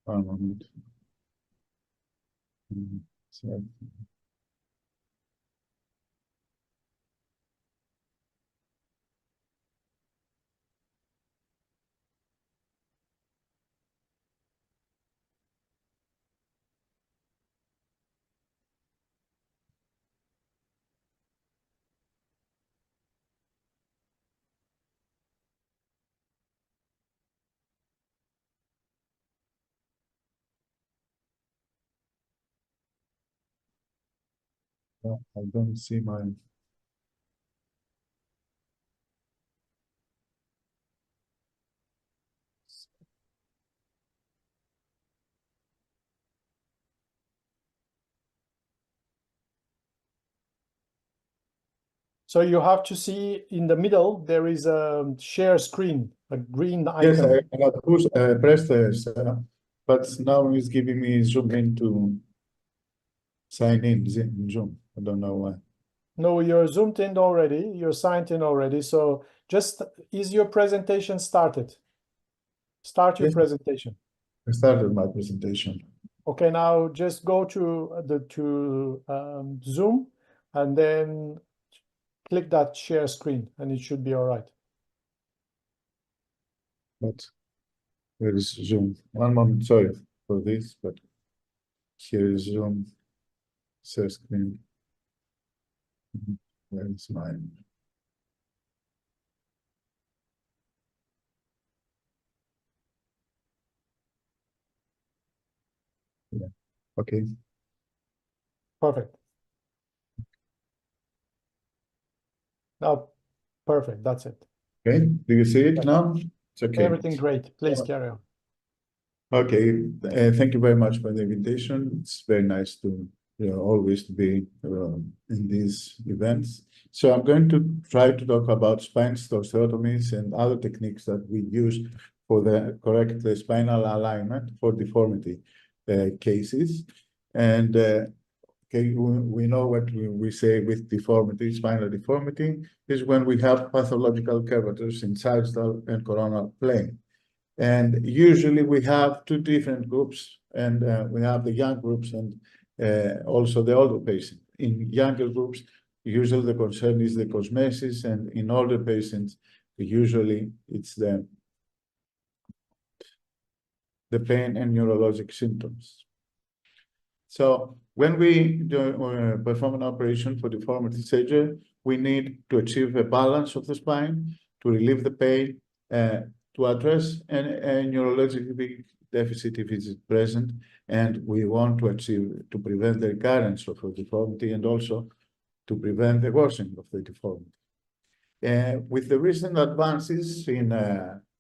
One moment. So, I don't see my. So you have to see in the middle, there is a share screen, a green Yes, icon. I got pressed this, but now it's giving me Zoom in to sign in Zoom. I don't know why. No, you're zoomed in already. You're signed in already. So just, is your presentation started? Start your Yes, presentation. I started my presentation. Okay, now just go to Zoom and then click that share screen and it should be all right. But where is Zoom? One moment, sorry for this, but here is Zoom share screen. Where is mine? Yeah. Okay. Perfect. Now, perfect. That's it. Okay. Do you see it now? It's okay. Everything great. Please carry on. Okay. Thank you very much for the invitation. It's very nice to always to be in these events. So I'm going to try to talk about spine osteotomies and other techniques that we use for the correct spinal alignment for deformity cases. And okay, we know what we say with deformity, spinal deformity, is when we have pathological curvatures in sagittal and coronal plane. And usually we have two different groups, and we have the young groups and also the older patients. In younger groups, usually the concern is the cosmesis, and in older patients, usually it's the pain and neurologic symptoms. So when we do, perform an operation for deformity surgery, we need to achieve a balance of the spine, to relieve the pain, to address a neurologic deficit if it is present, and we want to achieve to prevent the recurrence of a deformity and also to prevent the worsening of the deformity. With the recent advances in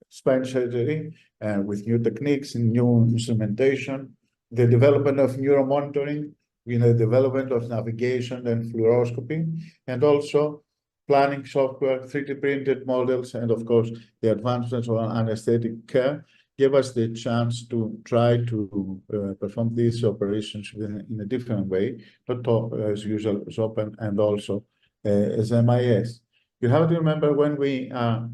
spine surgery, with new techniques and new instrumentation, the development of neuromonitoring, the development of navigation and fluoroscopy, and also planning software, 3D printed models, and of course, the advancements of anesthetic care give us the chance to try to perform these operations in a different way, not as usual as open and also as MIS. You have to remember when we are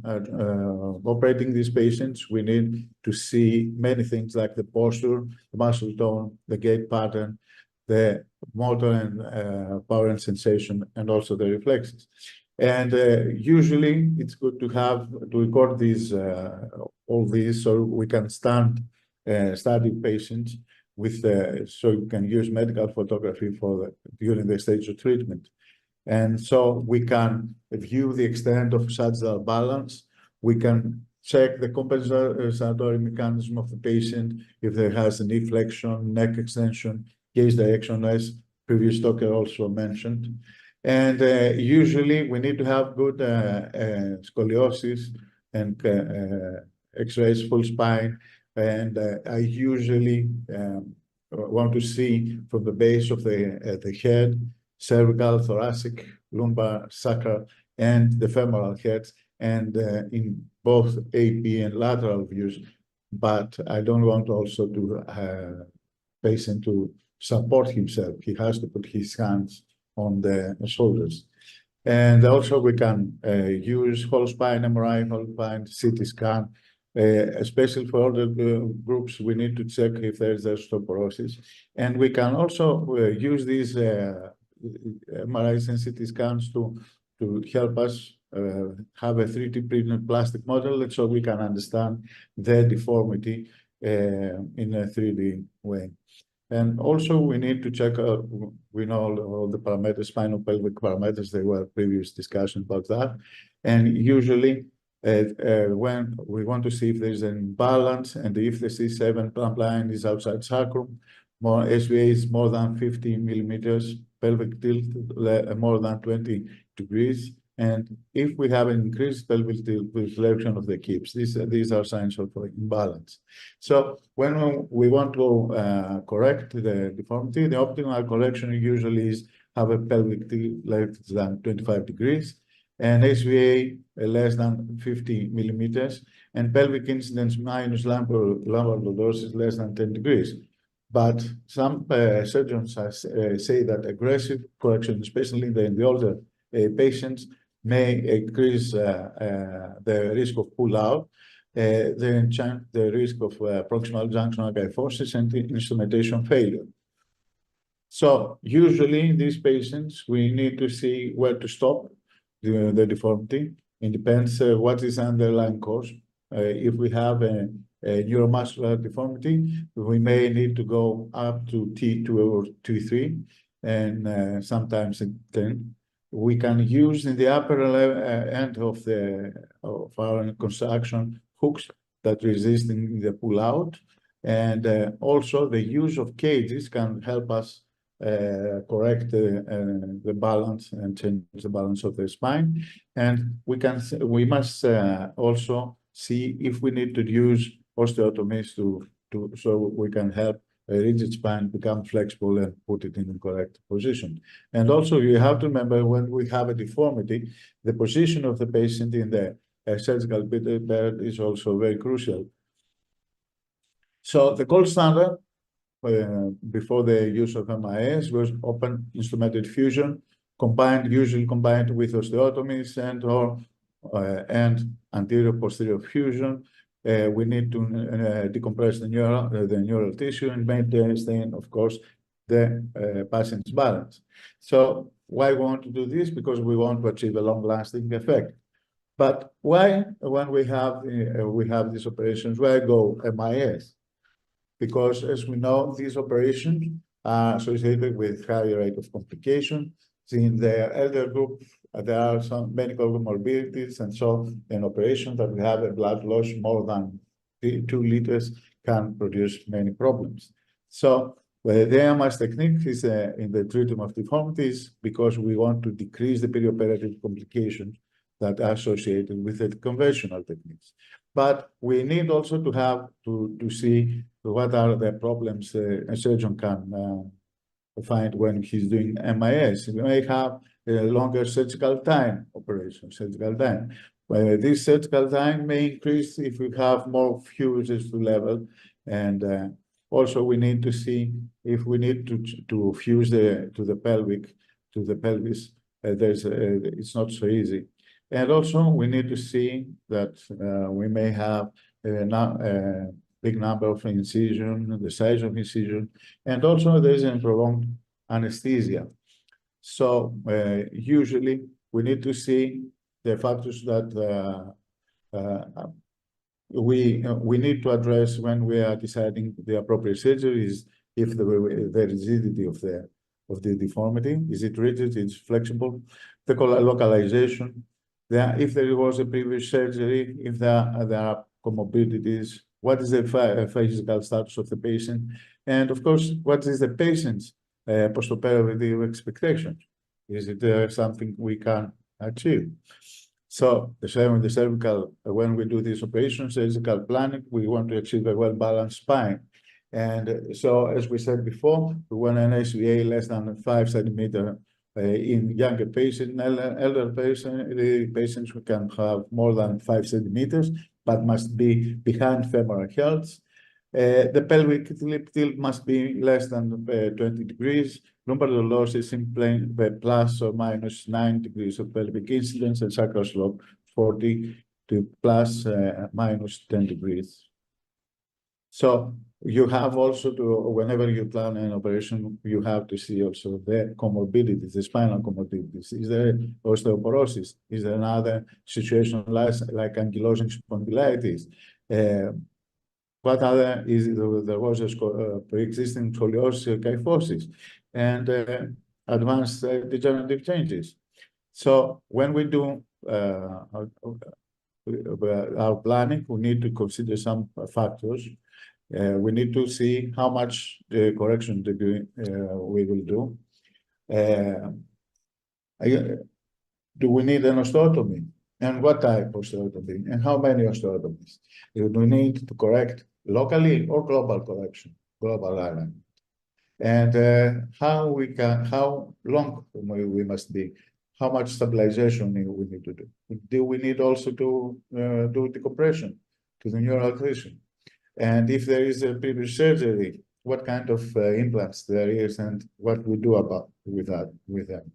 operating these patients, we need to see many things like the posture, the muscle tone, the gait pattern, the motor and power and sensation, and also the reflexes. And usually it's good to record these all these so we can study patients with so you can use medical photography during the stage of treatment. And so we can view the extent of sagittal balance. We can check the compensatory mechanism of the patient, if there has a knee flexion, neck extension, gaze direction, as previous talker also mentioned. And usually we need to have good scoliosis and X-rays full spine. And I usually want to see from the base of the head, cervical, thoracic, lumbar, sacral, and the femoral heads, and in both AP and lateral views. But I don't want also to patient to support himself. He has to put his hands on the shoulders. And also we can use whole spine MRI, whole spine CT scan, especially for older groups, we need to check if there's osteoporosis. And we can also use these MRI sensitivity scans to help us have a 3D printed plastic model so we can understand the deformity in a 3D way. And also we need to check, we know all the parameters, spinal pelvic parameters, there were previous discussions about that. And usually when we want to see if there's an imbalance and if the C7 plumb line is outside sacrum, more SVA is more than 50 millimeters, pelvic tilt more than 20 degrees. And if we have an increased pelvic tilt with flexion of the hips, these are signs of imbalance. So when we want to correct the deformity, the optimal correction usually is have a pelvic tilt less than 25 degrees, and SVA less than 50 millimeters, and pelvic incidence minus lumbar lordosis less than 10 degrees. But some surgeons say that aggressive correction, especially in the older patients, may increase the risk of pull-out, the risk of proximal junctional kyphosis and instrumentation failure. So usually in these patients, we need to see where to stop the deformity. It depends what is the underlying cause. If we have a neuromuscular deformity, we may need to go up to T2 or T3, and sometimes 10. We can use in the upper end of our construction hooks that resist in the pull-out, and also the use of cages can help us correct the balance and change the balance of the spine. And we must also see if we need to use osteotomies so we can help a rigid spine become flexible and put it in the correct position. And also you have to remember when we have a deformity, the position of the patient in the surgical bed is also very crucial. So the gold standard before the use of MIS was open instrumented fusion, usually combined with osteotomies and anterior posterior fusion. We need to decompress the neural tissue and maintain, of course, the patient's balance. So why we want to do this? Because we want to achieve a long-lasting effect. But why, when we have these operations, why go MIS? Because as we know, these operations are associated with higher rate of complication. In the elder group, there are some medical comorbidities, and so an operation that we have a blood loss more than 2 liters can produce many problems. So the AMS technique is in the treatment of deformities because we want to decrease the perioperative complications that are associated with the conventional techniques. But we need also to have to see what are the problems a surgeon can find when he's doing MIS. We may have a longer surgical time surgical time. This surgical time may increase if we have more fuses to level, and also we need to see if we need to fuse to the pelvis. It's not so easy. And also we need to see that we may have a big number of incision, the size of incision, and also there's a prolonged anesthesia. So usually we need to see the factors that we need to address when we are deciding the appropriate surgery is if the rigidity of the deformity, is it rigid, it's flexible, the localization, if there was a previous surgery, if there are comorbidities, what is the physical status of the patient, and of course, what is the patient's postoperative expectation? Is it something we can achieve? So the same with the cervical, when we do this operation, surgical planning, we want to achieve a well-balanced spine. And so, as we said before, we want an SVA less than 5 centimeters in younger patients. Elder patients who can have more than 5 centimeters, but must be behind femoral health. The pelvic tilt must be less than 20 degrees. Lumbar lordosis in plane plus or minus 9 degrees of pelvic incidence, and sacral slope 40 to plus minus 10 degrees. So you have also to, whenever you plan an operation, you have to see also the comorbidities, the spinal comorbidities. Is there osteoporosis? Is there another situation like ankylosing spondylitis? What other is there was a pre-existing scoliosis, kyphosis, and advanced degenerative changes. So when we do our planning, we need to consider some factors. We need to see how much correction we will do. Do we need an osteotomy? And what type of osteotomy? And how many osteotomies? Do we need to correct locally or global correction, global alignment? And how long we must be? How much stabilization we need to do? Do we need also to do decompression to the neural tissue? And if there is a previous surgery, what kind of implants there is and what we do about with them.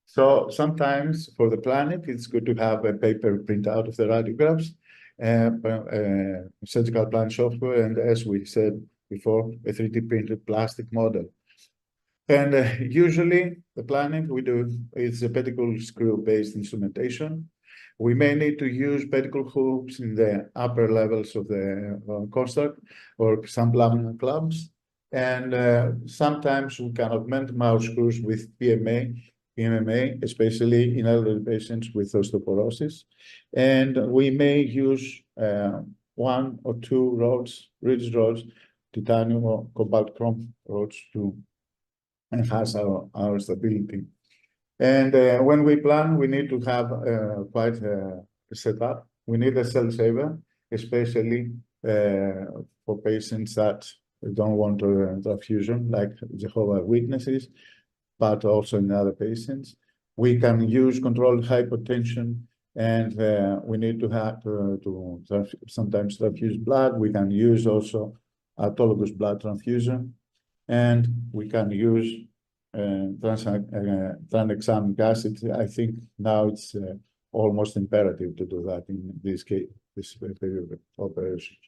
So sometimes for the planning, it's good to have a paper printout of the radiographs, surgical plan software, and as we said before, a 3D printed plastic model. And usually the planning we do is a pedicle screw-based instrumentation. We may need to use pedicle hoops in the upper levels of the construct or some laminar clamps. And sometimes we can augment mouse screws with PMMA, especially in elderly patients with osteoporosis. And we may use 1 or 2 rods, rigid rods, titanium or cobalt chrome rods to enhance our stability. And when we plan, we need to have quite a setup. We need a cell saver, especially for patients that don't want transfusion, like Jehovah's Witnesses, but also in other patients. We can use controlled hypotension, and we need to have to sometimes transfuse blood. We can use also autologous blood transfusion, and we can use tranexamic acid. I think now it's almost imperative to do that in this case, this period of operations.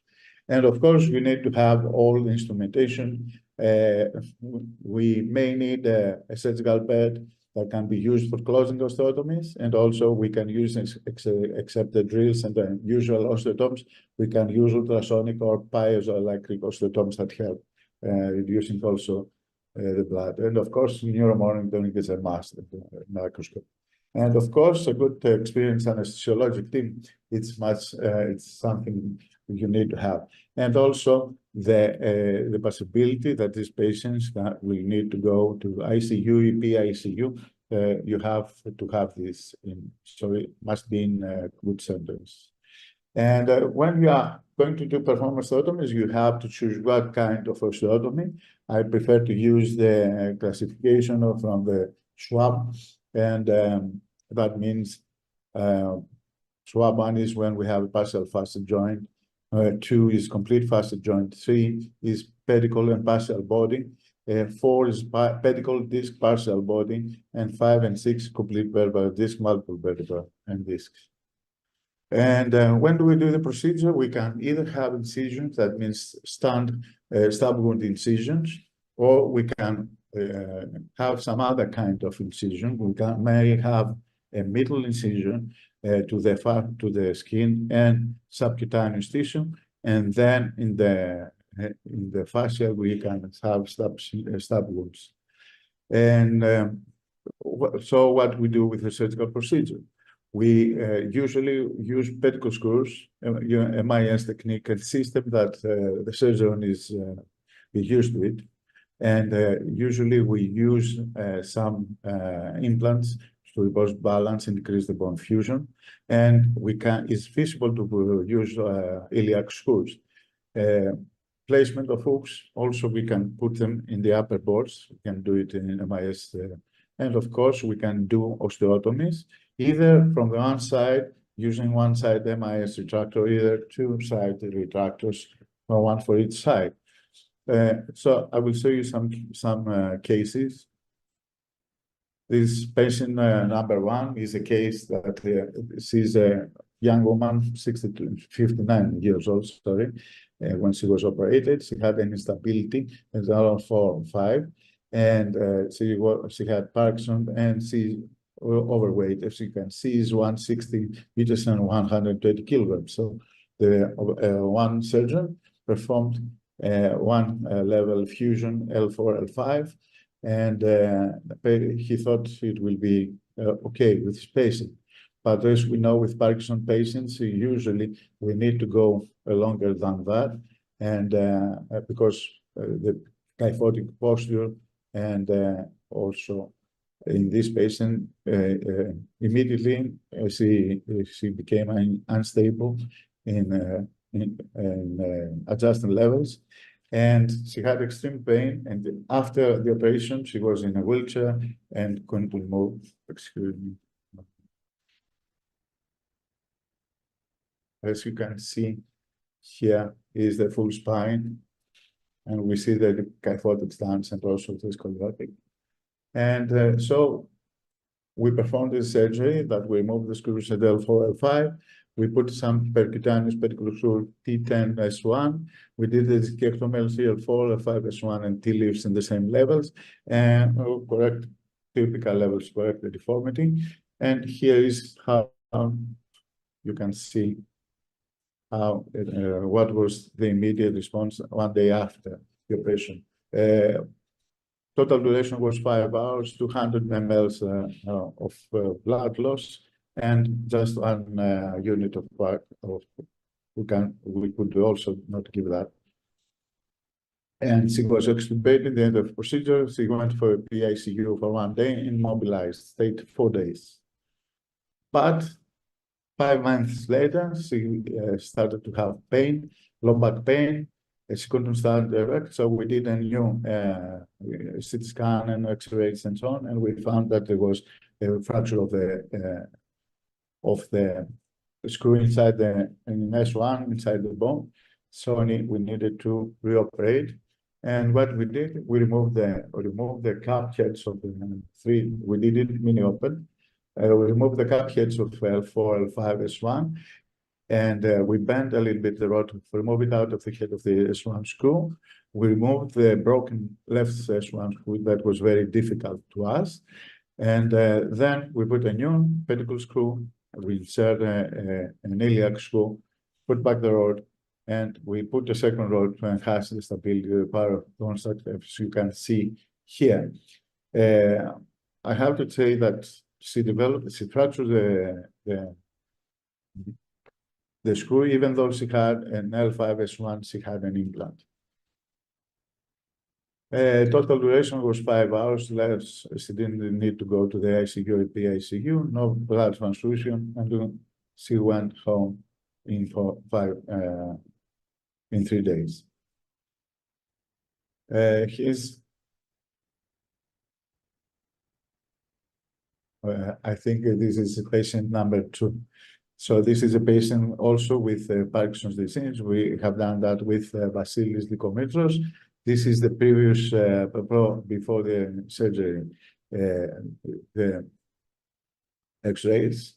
And of course, we need to have all instrumentation. We may need a surgical bed that can be used for closing osteotomies, and also we can use, except the drills and the usual osteotomes, we can use ultrasonic or piezoelectric osteotomes that help reducing also the blood. And of course, neuromonitoring is a must, microscope. And of course, a good experienced anesthesiologic team, it's something you need to have. And also the possibility that these patients will need to go to ICU, EP ICU, you have to have this so it must be in good centers. And when you are going to do performance osteotomies, you have to choose what kind of osteotomy. I prefer to use the classification from the Schwab, and that means Schwab 1 is when we have a partial facet joint, 2 is complete facet joint, 3 is pedicle and partial body, 4 is pedicle disc partial body, and 5 and 6 complete vertebral disc, multiple vertebra and discs. And when do we do the procedure? We can either have incisions, that means stab wound incisions, or we can have some other kind of incision. We may have a middle incision to the skin and subcutaneous tissue, and then in the fascia we can have stab wounds. And so what we do with the surgical procedure? We usually use pedicle screws, MIS technique and system that the surgeon is used with. And usually we use some implants to reverse balance and increase the bone fusion. And it's feasible to use iliac screws. Placement of hooks, also we can put them in the upper boards. We can do it in MIS. And of course, we can do osteotomies, either from the one side, using one side MIS retractor, either 2 side retractors, or 1 for each side. So I will show you some cases. This patient number 1 is a case that sees a young woman, 59 years old, sorry, when she was operated. She had an instability at around 4 or 5, and she had Parkinson, and she overweight. As you can see, is 160 meters and 120 kilograms. So the one surgeon performed one level fusion L4, L5, and he thought it will be okay with his patient. But as we know, with Parkinson patients, usually we need to go longer than that, and because the kyphotic posture, and also in this patient, immediately she became unstable in adjusting levels, and she had extreme pain. And after the operation, she was in a wheelchair and couldn't move. Excuse me. As you can see, here is the full spine, and we see the kyphotic stance and also the scoliotic. And so we performed this surgery that we removed the screws at L4, L5. We put some percutaneous pedicle screw T10 S1. We did the discectomy L3, L4, L5 S1 and T leaves in the same levels, and correct typical levels, correct the deformity. And here is how you can see how what was the immediate response 1 day after the operation. Total duration was 5 hours, 200 ml of blood loss, and just 1 unit of part of we could also not give that. And she was extubated at the end of the procedure. She went for a PICU for 1 day, immobilized, stayed 4 days. But 5 months later, she started to have pain, low back pain. She couldn't stand erect, so we did a new CT scan and X-rays and so on, and we found that there was a fracture of the screw inside in S1 inside the bone. So we needed to reoperate. And what we did, we removed the cap heads of the 3. We did it mini open. We removed the cap heads of L4, L5, S1. And we bent a little bit the rod to remove it out of the head of the S1 screw. We removed the broken left S1 screw that was very difficult to us. And then we put a new pedicle screw. We insert an iliac screw, put back the rod, and we put a second rod to enhance the stability of the power of construct, as you can see here. I have to say that she fractured the screw, even though she had an L5S1, she had an implant. Total duration was 5 hours less. She didn't need to go to the ICU or PICU, no blood transfusion, and she went home in 3 days. I think this is patient number 2. So this is a patient also with Parkinson's disease. We have done that with Vasilis Likomitros. This is the previous, before the surgery, the X-rays.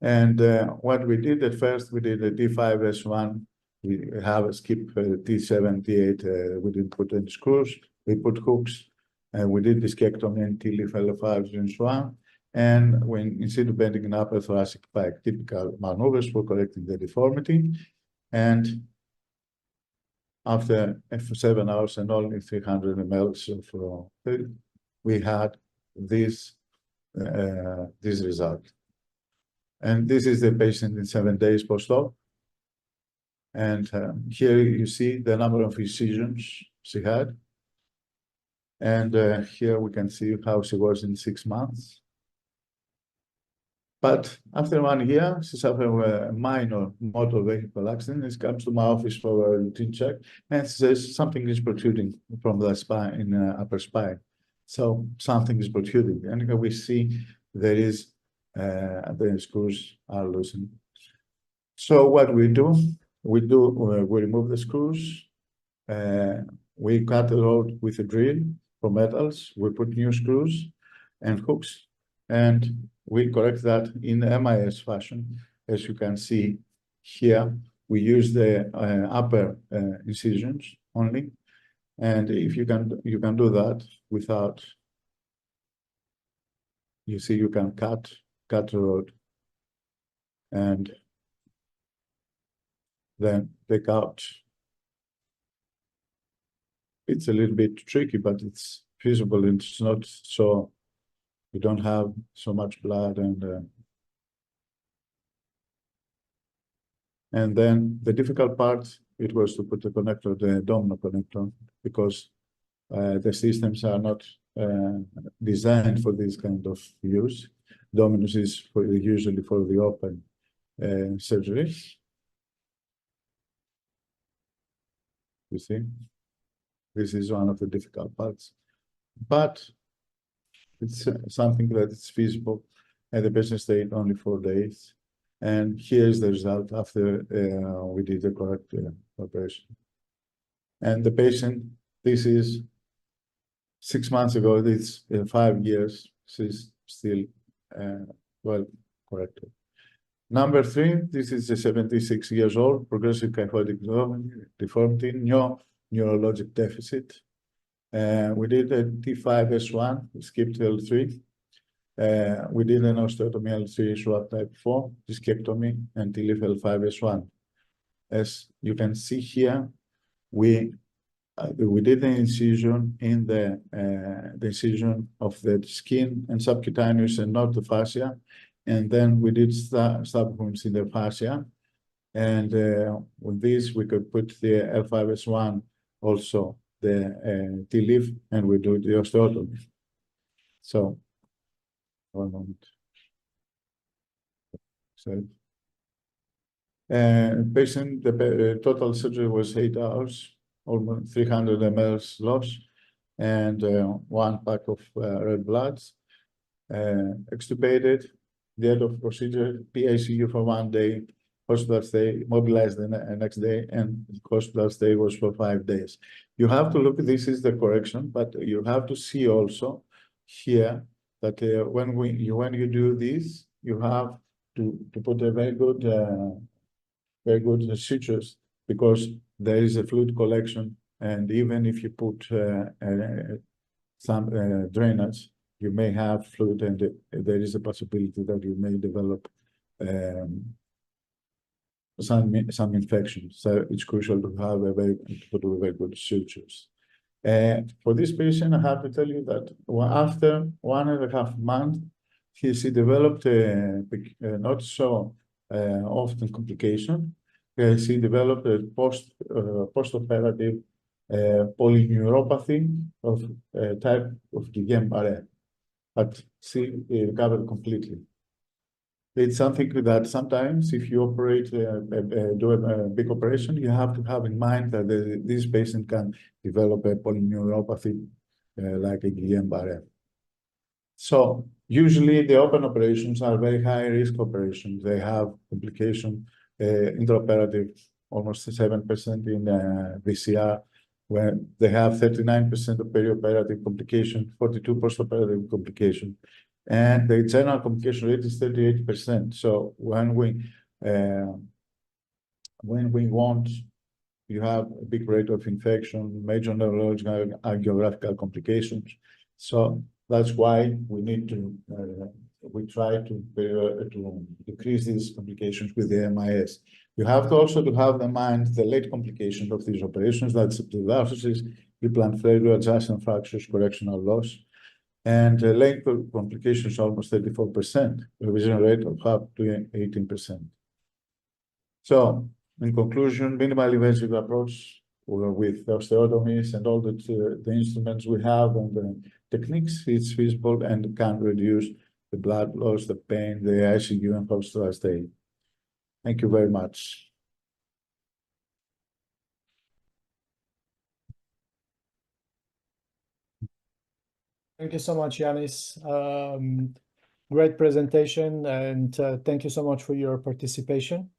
And what we did at first, we did a T5S1. We have a skip T7, T8. We didn't put any screws. We put hooks. We did discectomy and T-leaf L5 and so on. And when instead of bending an upper thoracic spike, typical maneuvers for correcting the deformity. And after 7 hours and only 300 ml of we had this result. And this is the patient in 7 days post-op. And here you see the number of incisions she had. And here we can see how she was in 6 months. But after 1 year, she suffered a minor motor vehicle accident. She comes to my office for a routine check, and she says something is protruding from the spine, in the upper spine. So something is protruding, and we see there is the screws are loosened. So what we do, we remove the screws. We cut the rod with a drill for metals. We put new screws and hooks, and we correct that in MIS fashion. as you can see here, we use the upper incisions only. And if you can do that without, you see, you can cut the rod and then take out. It's a little bit tricky, but it's feasible, and it's not so, you don't have so much blood. And then the difficult part, it was to put the connector, the domino connector, because the systems are not designed for this kind of use. Dominus is usually for the open surgeries. You see, this is one of the difficult parts, but it's something that is feasible, and the patient stayed only 4 days. And here's the result after we did the correct operation. And the patient, this is 6 months ago, this 5 years, she's still well corrected. Number 3, this is a 76 years old, progressive kyphotic deformity, no neurologic deficit. We did a T5S1, we skipped L3. We did an osteotomy L3 swab type 4, discectomy, and TLIF L5S1. As you can see here, we did the incision in the incision of the skin and subcutaneous and not the fascia. And then we did subwounds in the fascia. And with this, we could put the L5S1, also the TLIF, and we do the osteotomy. So, one moment. So, patient, the total surgery was 8 hours, almost 300 mL loss, and 1 pack of red bloods. Extubated, the end of procedure, PICU for 1 day, hospital stay, mobilized the next day, and hospital stay was for 5 days. You have to look, this is the correction, but you have to see also here that when you do this, you have to put a very good sutures, because there is a fluid collection, and even if you put some drainage, you may have fluid, and there is a possibility that you may develop some infection. So it's crucial to have very good sutures. For this patient, I have to tell you that after 1.5 months, he developed a not so often complication. He developed a post-operative polyneuropathy of type of Guillain-Barré, but she recovered completely. It's something that sometimes, if you operate, do a big operation, you have to have in mind that this patient can develop a polyneuropathy like a Guillain-Barré. So usually the open operations are very high risk operations. They have complication, intraoperative, almost 7% in VCR, where they have 39% of perioperative complication, 42 postoperative complication. And the general complication rate is 38%. So when we want, you have a big rate of infection, major neurological and geographical complications. So that's why we need to we try to decrease these complications with the MIS. You have to also have in mind the late complications of these operations, that's epilepsy, implant failure, adjacent fractures, correctional loss. And late complications almost 34%, revision rate of up to 18%. So, in conclusion, minimal invasive approach with osteotomies and all the instruments we have and the techniques, it's feasible and can reduce the blood loss, the pain, the ICU, and hospital stay. Thank you very much. Thank you so much, Ioannis. Great presentation, and thank you so much for your participation.